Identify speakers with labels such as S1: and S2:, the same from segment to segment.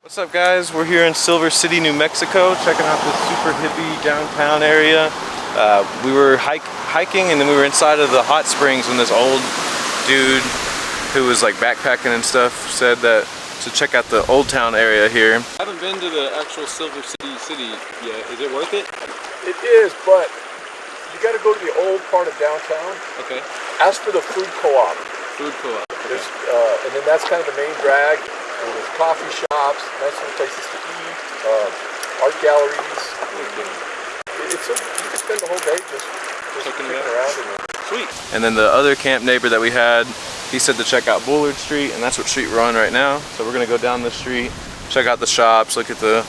S1: What's up, guys? We're here in Silver City, New Mexico, checking out this super hippie downtown area. We were hiking and then we were inside of the hot springs when this old dude who was like backpacking and stuff said that to check out the Old Town area here. I haven't been to the actual Silver City yet. Is it worth it?
S2: It is, but you got to go to the old part of downtown.
S1: Okay.
S2: Ask for the food co-op.
S1: Food co-op. Okay.
S2: And then that's kind of the main drag. There's coffee shops, nice little places to eat, art galleries. You can spend the whole day just looking around in there.
S1: Sweet. And then the other camp neighbor that we had, he said to check out Bullard Street, and that's what street we're on right now. So we're gonna go down the street, check out the shops, look at the,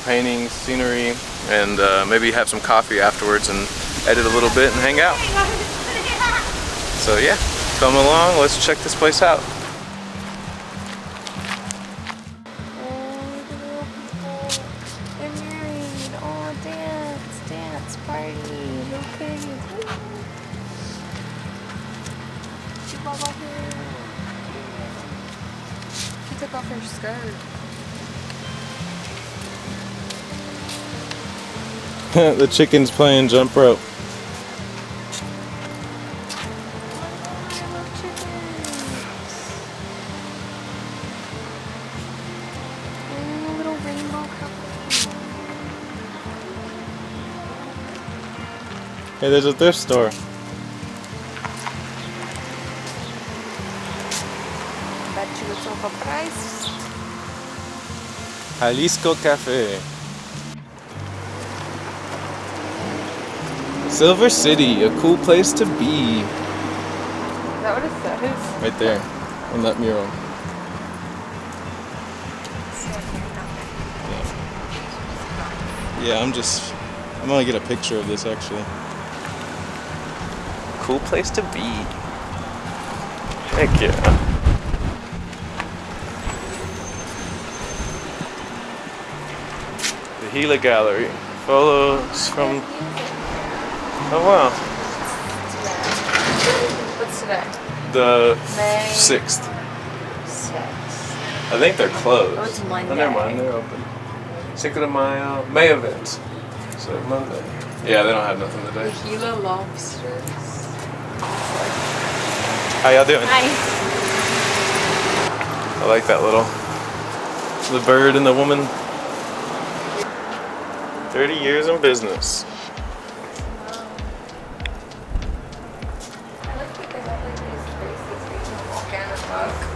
S1: paintings, scenery, and maybe have some coffee afterwards and edit a little bit and hang out. So yeah, come along, let's check this place out.
S3: She took off her skirt.
S1: The chicken's playing jump rope.
S3: Little rainbow couple.
S1: Hey, there's a thrift store.
S3: Bet you it's overpriced.
S1: Jalisco Cafe. Silver City, a cool place to be.
S3: Is that what it says?
S1: Right there, on that mural. Yeah, I'm gonna get a picture of this actually. Cool place to be. Heck yeah. The Gila Gallery. Photos from... Oh wow.
S3: What's today?
S1: The
S3: May
S1: 6th.
S3: 6th.
S1: I think they're closed.
S3: Oh, it's Monday.
S1: Oh, never mind, they're open. Cinco de Mayo, May events. So Monday. Yeah, they don't have nothing today.
S3: The Gila lobsters.
S1: How y'all doing?
S3: Hi.
S1: I like that the bird and the woman. 30 years in business.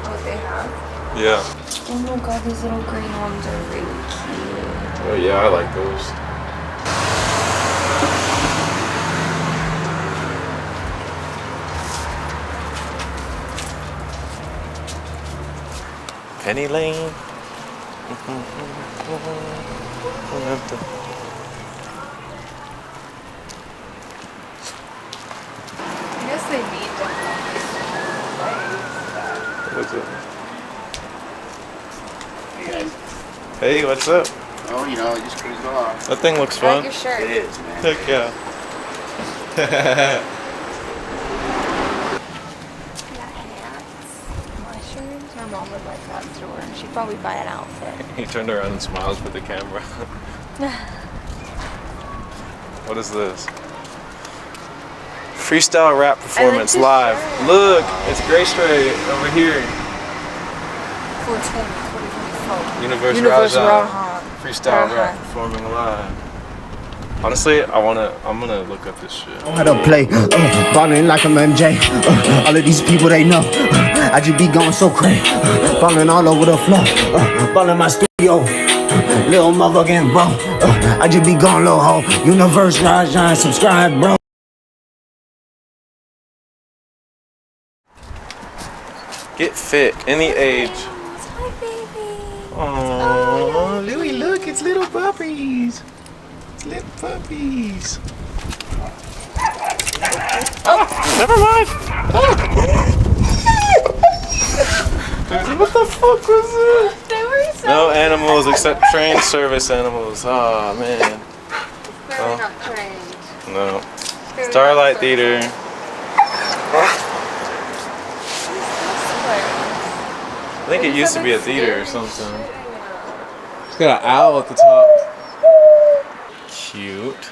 S3: What they have.
S1: Yeah.
S3: Oh my god, these little green ones are really cute.
S1: Oh yeah, I like those. Penny Lane.
S3: I guess they meet different ways.
S1: What's up?
S4: Hey guys.
S1: Hey, what's up?
S4: Oh, just cruising along.
S1: That thing looks
S3: I
S1: fun.
S3: like your shirt.
S4: It is, man.
S1: Heck yeah.
S3: Mushrooms. My mom would like that store. She'd probably buy an outfit.
S1: He turned around and smiles for the camera. What is this? Freestyle rap performance
S3: this
S1: live.
S3: shirt.
S1: Look, it's Gray Strait over here.
S3: 420.
S1: Universe
S3: Raja.
S1: Raja. Freestyle
S3: Raja.
S1: rap performing live. Honestly, I'm gonna look up this shit.
S5: How to play, ballin' like I'm MJ. All of these people they know. I just be going so crazy, ballin' all over the floor. Ballin' my studio, little motherfucking bro. I just be going low ho. Universe Raja, subscribe, bro.
S1: Get fit, any age.
S3: Hi, baby.
S1: Oh, Louie, look, it's little puppies. It's little puppies. Oh, never mind. Dude, what the fuck was that?
S3: They were so
S1: No animals except trained service animals. Oh man.
S3: They're not trained.
S1: No. Starlight Theater. I think it used to be a theater or something. It's got an owl at the top. Cute.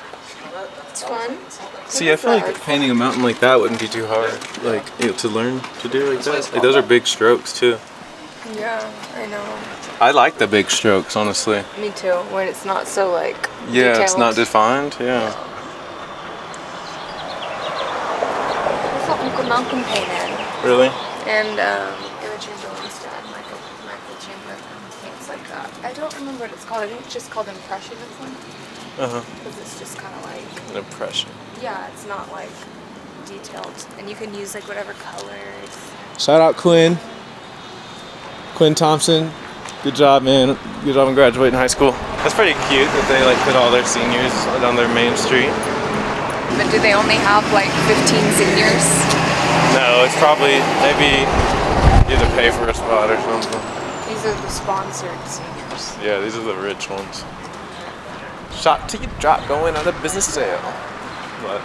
S3: It's fun.
S1: See, I feel like painting a mountain like that wouldn't be too hard, like, you know, to learn to do like that. Like, those are big strokes too.
S3: Yeah, I know.
S1: I like the big strokes, honestly.
S3: Me too. When it's not so like.
S1: Yeah,
S3: detailed.
S1: it's not defined. Yeah.
S3: That's what Uncle Malcolm painted.
S1: Really?
S3: And Imogen Jolinstead, Michael Chandler paints like that. I don't remember what it's called. I think it's just called Impressionism. Because it's just kind of like.
S1: An impression.
S3: Yeah, it's not like detailed. And you can use like whatever colors.
S1: Shout out Quinn. Quinn Thompson. Good job, man. Good job in graduating high school. That's pretty cute that they like put all their seniors on their main street.
S3: But do they only have like 15 seniors?
S1: No, it's probably maybe you have to pay for a spot or something.
S3: These are the sponsored seniors.
S1: Yeah, these are the rich ones. Shot till you drop, going on a business sale. What?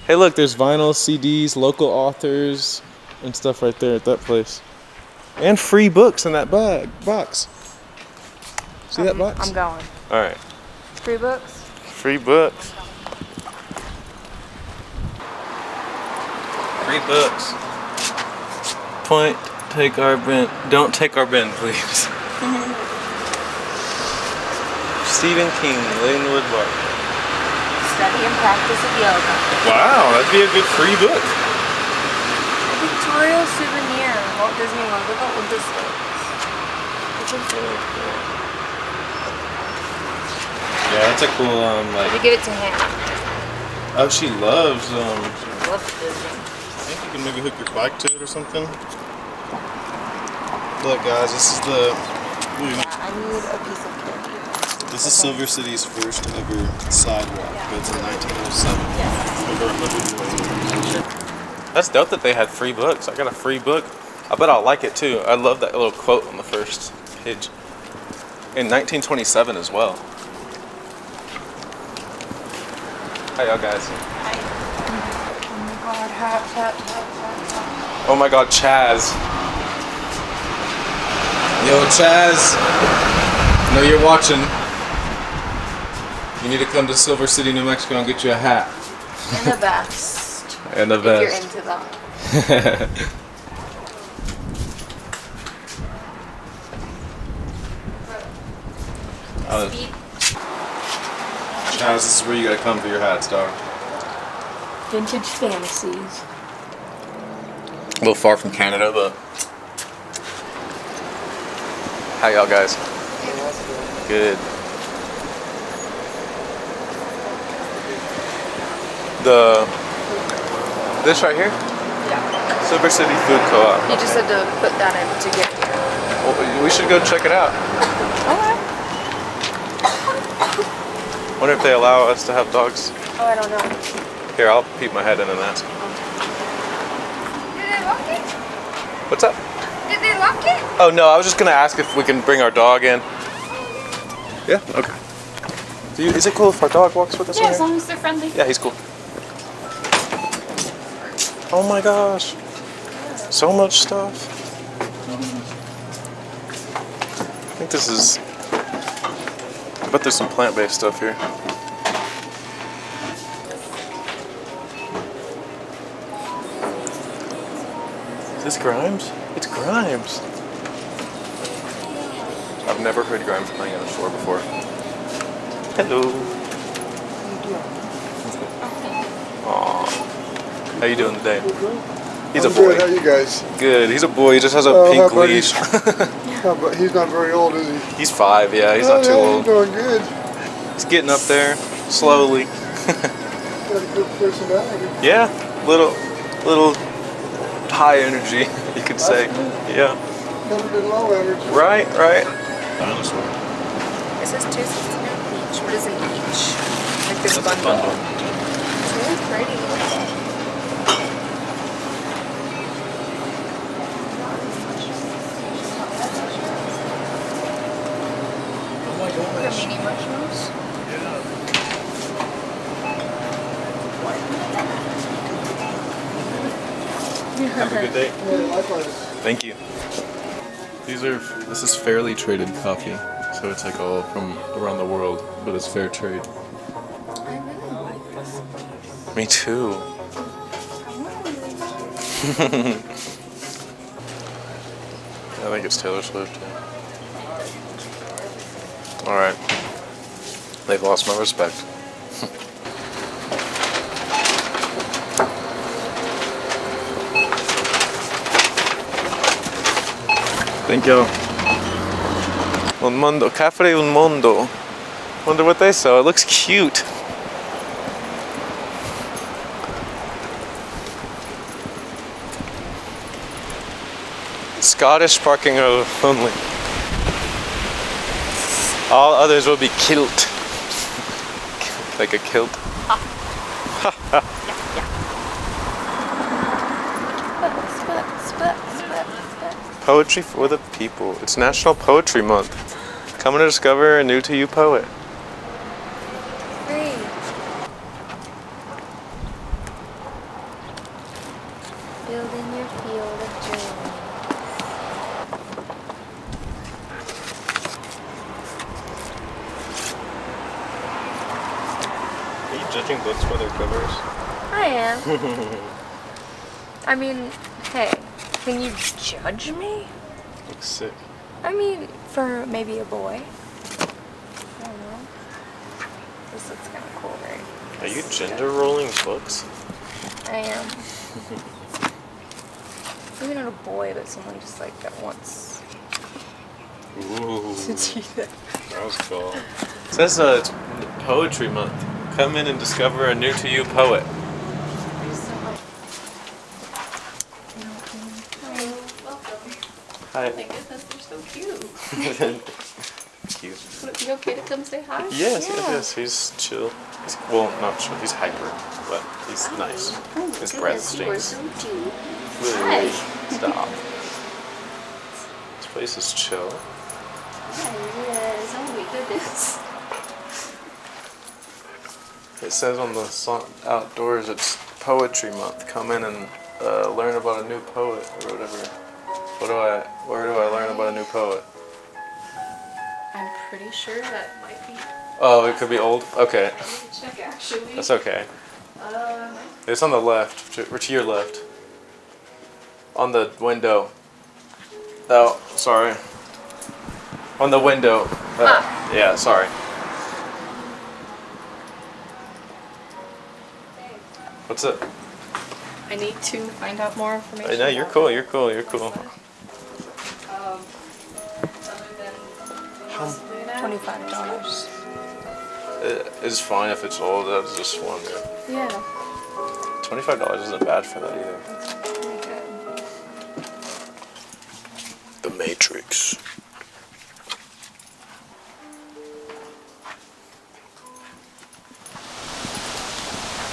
S1: Hey, look, there's vinyl, CDs, local authors, and stuff right there at that place. And free books in that box. See that box?
S3: I'm going.
S1: All right.
S3: Free books?
S1: Free books. Free books. Point, take our bin. Don't take our bin, please. Stephen King, Linwood Park.
S3: Study and practice of yoga.
S1: Wow, that'd be a good free book.
S3: Victorial souvenir. Walt Disney World. Look at what this is. This is really cool.
S1: Yeah, that's a cool,
S3: Let me give it to him.
S1: oh, she loves,
S3: She loves Disney.
S1: I think you can maybe hook your bike to it or something. Look, guys, this is the,
S3: Yeah, I need a piece of candy.
S1: this is Silver City's first ever sidewalk, built in 1907. Over 100 years. That's dope that they had free books. I got a free book. I bet I'll like it too. I love that little quote on the first page. In 1927 as well. Hi, y'all guys.
S3: Oh my god, hat.
S1: Oh my god, Chaz. Yo, Chaz. I know you're watching. You need to come to Silver City, New Mexico and get you a hat.
S3: And the vest.
S1: And the
S3: If you're
S1: vest.
S3: into that. Speed.
S1: Chaz, this is where you gotta come for your hats, dog.
S3: Vintage fantasies.
S1: A little far from Canada, but. How y'all guys? Good. This right here?
S3: Yeah.
S1: Silver City Food Co-op.
S3: You just had to put that in to get here.
S1: Well, we should go check it out.
S3: Okay.
S1: Wonder if they allow us to have dogs.
S3: Oh, I don't know.
S1: Here, I'll peek my head in and ask.
S3: Did they lock it?
S1: What's up?
S3: Did they lock it?
S1: Oh no, I was just gonna ask if we can bring our dog in. Yeah. Okay. Is it cool if our dog walks with us?
S3: Yeah,
S1: in
S3: as
S1: here?
S3: long as they're friendly.
S1: Yeah, he's cool. Oh my gosh. So much stuff. I think this is... I bet there's some plant-based stuff here. Is this Grimes? It's Grimes. I've never heard Grimes playing in a store before. Hello. Aww. How you doing today? He's a boy.
S2: Good. How you guys?
S1: Good. He's a boy. He just has a
S2: Oh,
S1: pink
S2: how about
S1: leash.
S2: But he's not very old, is he?
S1: He's 5. Yeah, he's not too
S2: yeah,
S1: old.
S2: He's doing good.
S1: He's getting up there slowly.
S2: Got a good personality.
S1: Yeah, little high energy, you could say. Yeah.
S2: Never been low energy.
S1: Right.
S3: It says 269 each. What is an each? Like this bundle. It's really pretty.
S1: Oh my gosh.
S3: Mini mushrooms.
S1: Have a good day.
S2: Yeah, likewise.
S1: Thank you. This is fairly traded coffee, so it's like all from around the world, but it's fair trade.
S3: I really like this.
S1: Me too. I think it's Taylor Swift. Yeah. All right. They've lost my respect. Thank you. Un mondo, cafe un mondo. Wonder what they sell. It looks cute. Scottish parking only. All others will be kilt. Like a kilt. Poetry for the people. It's National Poetry Month. Come and discover a new to you poet.
S3: Great. Building your field of dreams.
S1: Are you judging books by their covers?
S3: I am. I mean, hey, can you judge me?
S1: Looks sick.
S3: I mean, for maybe a boy. I don't know. This looks kind of cool, right?
S1: Are you gender rolling books?
S3: I am. Maybe not a boy, but someone just like that wants
S1: Ooh,
S3: to do that.
S1: that was cool. It says it's Poetry Month. Come in and discover a new to you poet. Hi.
S3: My goodness, they're so cute.
S1: Cute.
S3: Would it be okay to come say hi?
S1: Yes,
S3: Yeah.
S1: yes. He's chill. Well, not chill. He's hyper, but he's nice. His breath stinks.
S3: Hi.
S1: Stop. This place is chill.
S3: Yes, oh my goodness.
S1: It says on the outdoors it's Poetry Month. Come in and learn about a new poet or whatever. Where do I learn about a new poet?
S3: I'm pretty sure that might be.
S1: Oh, it could be old? Okay.
S3: Let me check actually.
S1: That's okay. It's on the left, or to your left. On the window. Oh, sorry. On the window. Yeah, sorry. What's it?
S3: I need to find out more information.
S1: No, you're cool, you're cool, you're cool.
S3: $25.
S1: It's fine if it's old, that's just one.
S3: Yeah.
S1: $25 isn't bad for that either.
S3: That's pretty good.
S1: The Matrix.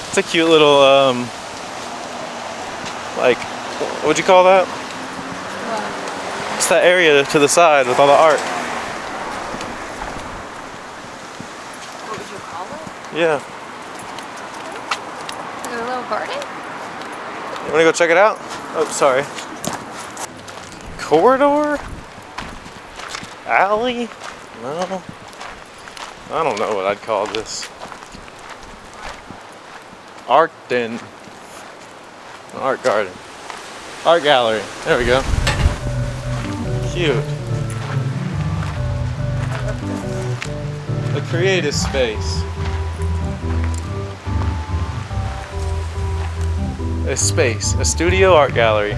S1: It's a cute little, like, what'd you call that?
S3: What?
S1: It's that area to the side with all the art.
S3: What would you call it?
S1: Yeah.
S3: Like a little garden?
S1: You wanna go check it out? Oh, sorry. Corridor? Alley? No. I don't know what I'd call this. Art den. Art garden. Art gallery. There we go. Cute. A creative space. A space. A studio art gallery.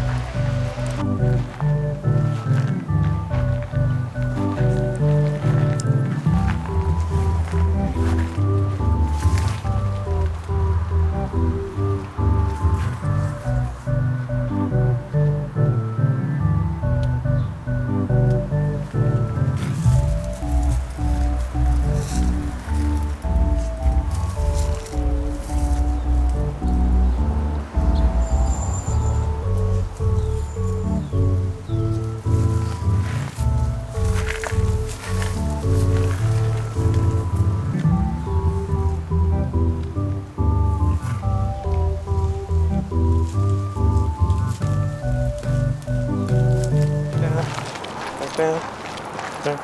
S1: A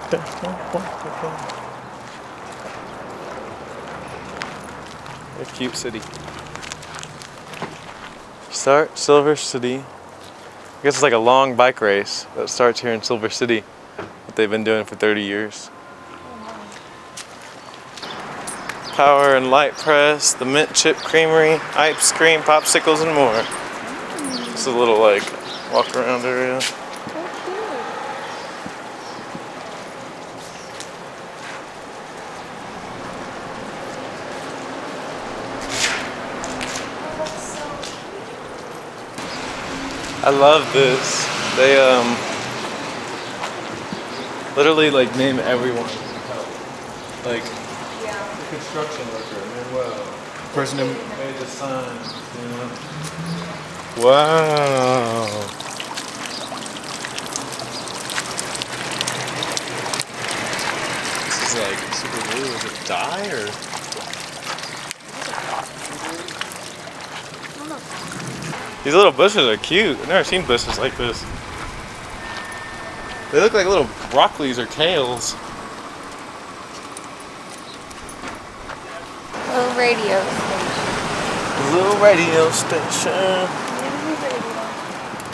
S1: cute city. Start Silver City. I guess it's like a long bike race that starts here in Silver City that they've been doing for 30 years. Power and Light Press, the Mint Chip Creamery, ice cream, popsicles, and more. It's a little like walk around area. I love this. They literally like name everyone. Like the construction worker, Manuel, the person who made the sign, you know. Wow. This is like super blue. Is it dye or? These little bushes are cute. I've never seen bushes like this. They look like little broccolis or kales.
S3: Little radio station.
S1: Little radio station.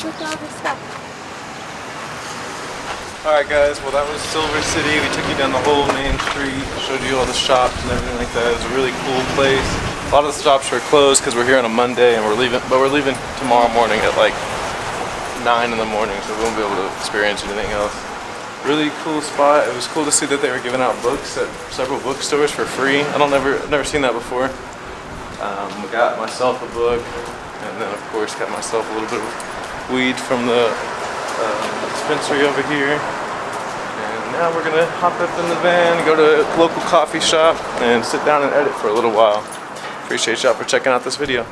S3: Look at all this stuff.
S1: Alright guys, well that was Silver City. We took you down the whole main street, showed you all the shops and everything like that. It was a really cool place. A lot of the shops were closed because we're here on a Monday and we're leaving tomorrow morning at like 9 in the morning, so we won't be able to experience anything else. Really cool spot. It was cool to see that they were giving out books at several bookstores for free. I've never seen that before. We got myself a book, and then of course got myself a little bit of weed from the dispensary over here. And now we're gonna hop up in the van, go to a local coffee shop, and sit down and edit for a little while. Appreciate y'all for checking out this video.